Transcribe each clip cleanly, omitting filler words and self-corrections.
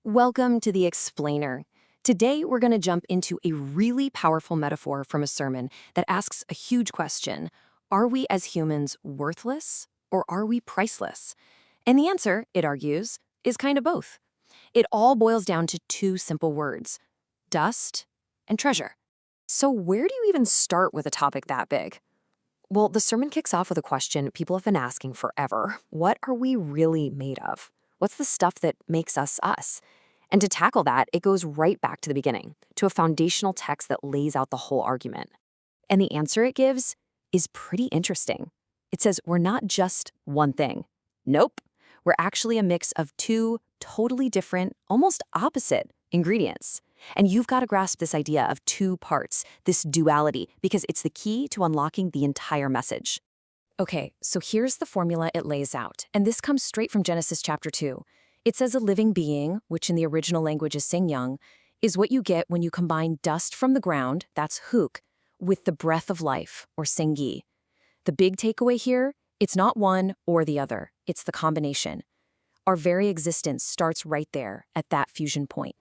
Welcome to The Explainer. Today, we're going to jump into a really powerful metaphor from a sermon that asks a huge question. Are we as humans worthless or are we priceless? And the answer, it argues, is kind of both. It all boils down to two simple words: dust and treasure. So where do you even start with a topic that big? Well, the sermon kicks off with a question people have been asking forever. What are we really made of? What's the stuff that makes us us? And to tackle that, it goes right back to the beginning, to a foundational text that lays out the whole argument. And the answer it gives is pretty interesting. It says we're not just one thing. Nope. We're actually a mix of two totally different, almost opposite ingredients. And you've got to grasp this idea of two parts, this duality, because it's the key to unlocking the entire message. Okay, so here's the formula it lays out, and this comes straight from Genesis chapter 2. It says a living being, which in the original language is Singyang, is what you get when you combine dust from the ground, that's huk, with the breath of life, or Sengyi. The big takeaway here, it's not one or the other, it's the combination. Our very existence starts right there, at that fusion point.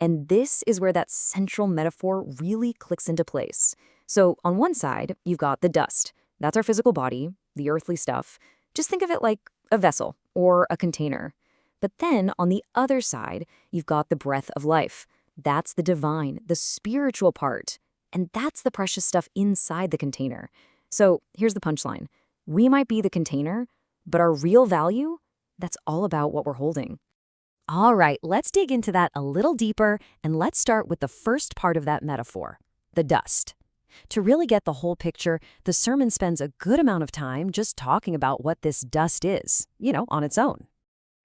And this is where that central metaphor really clicks into place. So on one side, you've got the dust. That's our physical body, the earthly stuff. Just think of it like a vessel or a container. But then on the other side, you've got the breath of life. That's the divine, the spiritual part. And that's the precious stuff inside the container. So here's the punchline. We might be the container, but our real value, that's all about what we're holding. All right, let's dig into that a little deeper, and let's start with the first part of that metaphor, the dust. To really get the whole picture, the sermon spends a good amount of time just talking about what this dust is, on its own.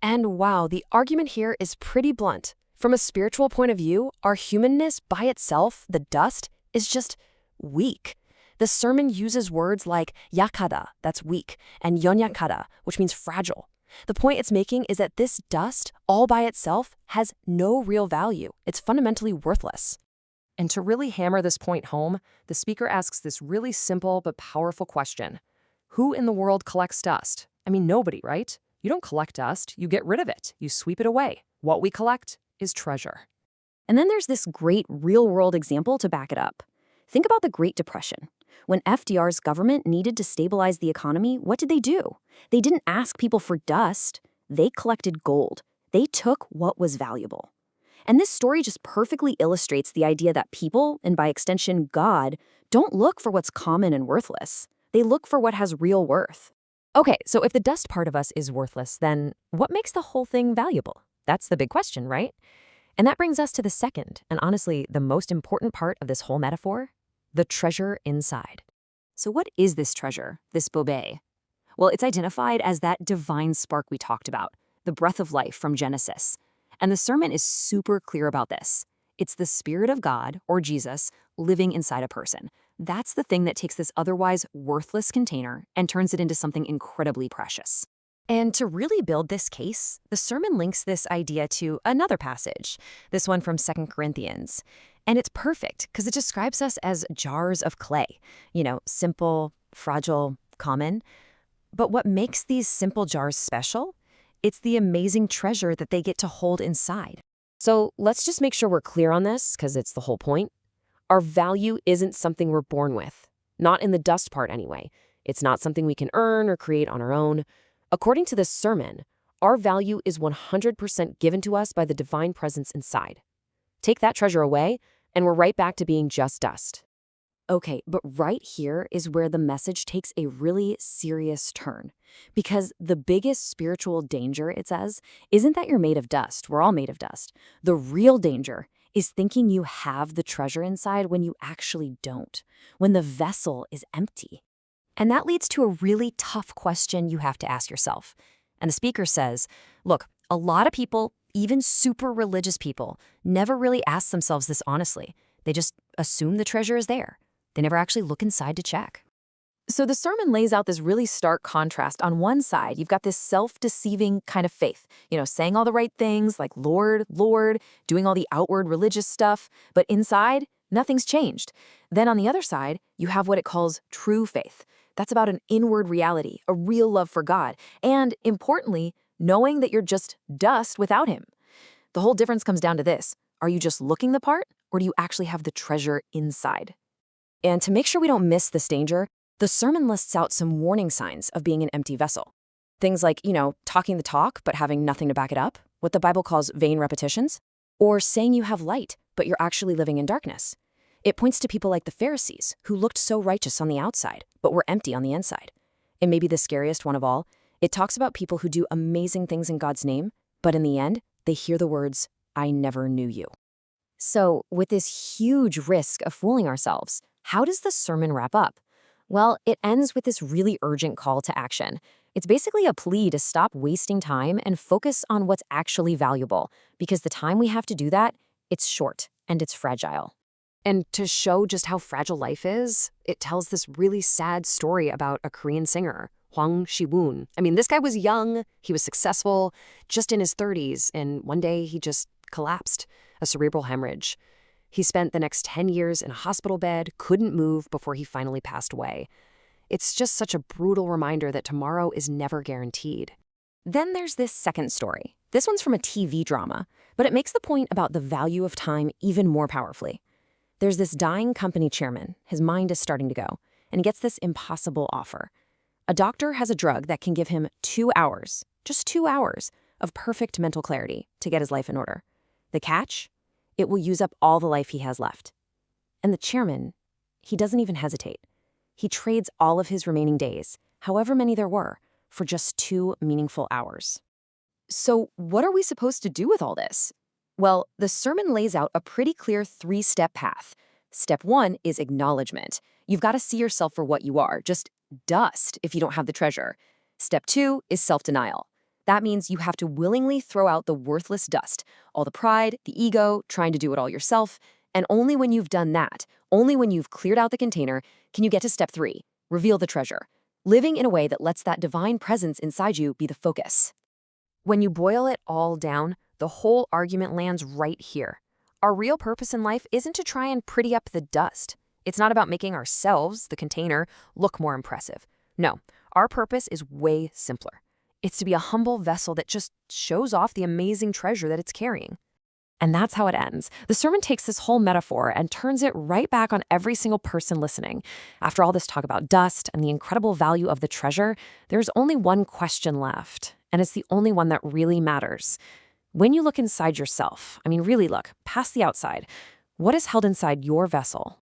And wow, the argument here is pretty blunt. From a spiritual point of view, our humanness by itself, the dust, is just weak. The sermon uses words like yakada, that's weak, and yonyakada, which means fragile. The point it's making is that this dust, all by itself, has no real value. It's fundamentally worthless. And to really hammer this point home, the speaker asks this really simple but powerful question. Who in the world collects dust? I mean, nobody, right? You don't collect dust, you get rid of it, you sweep it away. What we collect is treasure. And then there's this great real-world example to back it up. Think about the Great Depression. When FDR's government needed to stabilize the economy, what did they do? They didn't ask people for dust. They collected gold. They took what was valuable. And this story just perfectly illustrates the idea that people, and by extension God, don't look for what's common and worthless. They look for what has real worth. Okay, so if the dust part of us is worthless, then what makes the whole thing valuable? That's the big question, right? And that brings us to the second, and honestly, the most important part of this whole metaphor, the treasure inside. So what is this treasure, this bobe? Well, it's identified as that divine spark we talked about, the breath of life from Genesis. And the sermon is super clear about this. It's the Spirit of God, or Jesus, living inside a person. That's the thing that takes this otherwise worthless container and turns it into something incredibly precious. And to really build this case, the sermon links this idea to another passage, this one from 2 Corinthians. And it's perfect because it describes us as jars of clay, simple, fragile, common. But what makes these simple jars special? It's the amazing treasure that they get to hold inside. So let's just make sure we're clear on this, because it's the whole point. Our value isn't something we're born with. Not in the dust part, anyway. It's not something we can earn or create on our own. According to this sermon, our value is 100% given to us by the divine presence inside. Take that treasure away, and we're right back to being just dust. Okay, but right here is where the message takes a really serious turn. Because the biggest spiritual danger, it says, isn't that you're made of dust. We're all made of dust. The real danger is thinking you have the treasure inside when you actually don't, when the vessel is empty. And that leads to a really tough question you have to ask yourself. And the speaker says, look, a lot of people, even super religious people, never really ask themselves this honestly. They just assume the treasure is there. They never actually look inside to check. So the sermon lays out this really stark contrast. On one side, you've got this self-deceiving kind of faith, saying all the right things like Lord, Lord, doing all the outward religious stuff, but inside, nothing's changed. Then on the other side, you have what it calls true faith. That's about an inward reality, a real love for God, and importantly, knowing that you're just dust without him. The whole difference comes down to this. Are you just looking the part, or do you actually have the treasure inside? And to make sure we don't miss this danger, the sermon lists out some warning signs of being an empty vessel. Things like, talking the talk but having nothing to back it up, what the Bible calls vain repetitions, or saying you have light but you're actually living in darkness. It points to people like the Pharisees, who looked so righteous on the outside but were empty on the inside. And maybe the scariest one of all, it talks about people who do amazing things in God's name, but in the end, they hear the words, "I never knew you." So, with this huge risk of fooling ourselves, how does the sermon wrap up? Well, it ends with this really urgent call to action. It's basically a plea to stop wasting time and focus on what's actually valuable, because the time we have to do that, it's short and it's fragile. And to show just how fragile life is, it tells this really sad story about a Korean singer, Hwang Shi-woon. I mean, this guy was young, he was successful, just in his 30s, and one day he just collapsed, a cerebral hemorrhage. He spent the next 10 years in a hospital bed, couldn't move before he finally passed away. It's just such a brutal reminder that tomorrow is never guaranteed. Then there's this second story. This one's from a TV drama, but it makes the point about the value of time even more powerfully. There's this dying company chairman, his mind is starting to go, and he gets this impossible offer. A doctor has a drug that can give him 2 hours, just 2 hours, of perfect mental clarity to get his life in order. The catch? It will use up all the life he has left. And the chairman, he doesn't even hesitate. He trades all of his remaining days, however many there were, for just 2 meaningful hours. So what are we supposed to do with all this? Well, the sermon lays out a pretty clear 3-step path. Step 1 is acknowledgement. You've got to see yourself for what you are, just dust if you don't have the treasure. Step 2 is self-denial. That means you have to willingly throw out the worthless dust, all the pride, the ego, trying to do it all yourself. And only when you've done that, only when you've cleared out the container, can you get to step 3, reveal the treasure, living in a way that lets that divine presence inside you be the focus. When you boil it all down, the whole argument lands right here. Our real purpose in life isn't to try and pretty up the dust. It's not about making ourselves, the container, look more impressive. No, our purpose is way simpler. It's to be a humble vessel that just shows off the amazing treasure that it's carrying. And that's how it ends. The sermon takes this whole metaphor and turns it right back on every single person listening. After all this talk about dust and the incredible value of the treasure, there's only one question left, and it's the only one that really matters. When you look inside yourself, really look past the outside, what is held inside your vessel?